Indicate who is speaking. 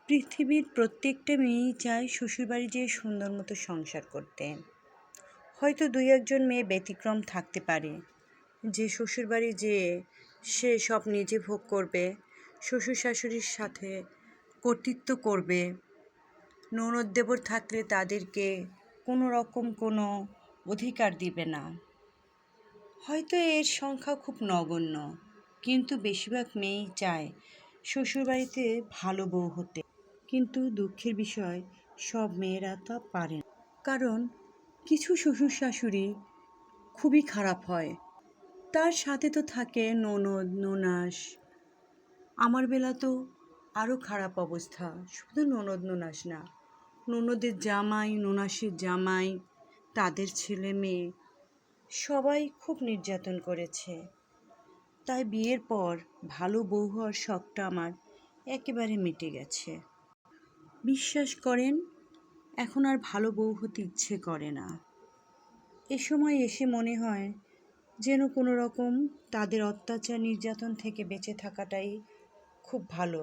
Speaker 1: পৃথিবীর প্রত্যেকটা মেয়েই চায় শ্বশুরবাড়ি যেয়ে সুন্দর মতো সংসার করতে। হয়তো দুই একজন মেয়ে ব্যতিক্রম থাকতে পারে, যে শ্বশুরবাড়ি যেয়ে সে সব নিজে ভোগ করবে, শ্বশুর শাশুড়ির সাথে কর্তৃত্ব করবে, ননদ দেবর থাকলে তাদেরকে কোনো রকম কোনো অধিকার দিবে না। হয়তো এর সংখ্যা খুব নগণ্য, কিন্তু বেশিরভাগ মেয়েই চায় শ্বশুরবাড়িতে ভালো বউ হতে। কিন্তু দুঃখের বিষয়, সব মেয়েরা তা পারে না। কারণ কিছু শ্বশুর শাশুড়ি খুবই খারাপ হয়, তার সাথে তো থাকে ননদ ননাস। আমার বেলা তো আরও খারাপ অবস্থা, শুধু ননদ ননাস না, ননদের জামাই, ননাসের জামাই, তাদের ছেলে মেয়ে সবাই খুব নির্যাতন করেছে। তাই বিয়ের পর ভালো বউ হওয়ার শখটা আমার একেবারে মিটে গেছে। বিশ্বাস করেন, এখন আর ভালো বউ হতে ইচ্ছে করে না। এ সময় এসে মনে হয় যেন কোনো রকম তাদের অত্যাচার নির্যাতন থেকে বেঁচে থাকাটাই খুব ভালো।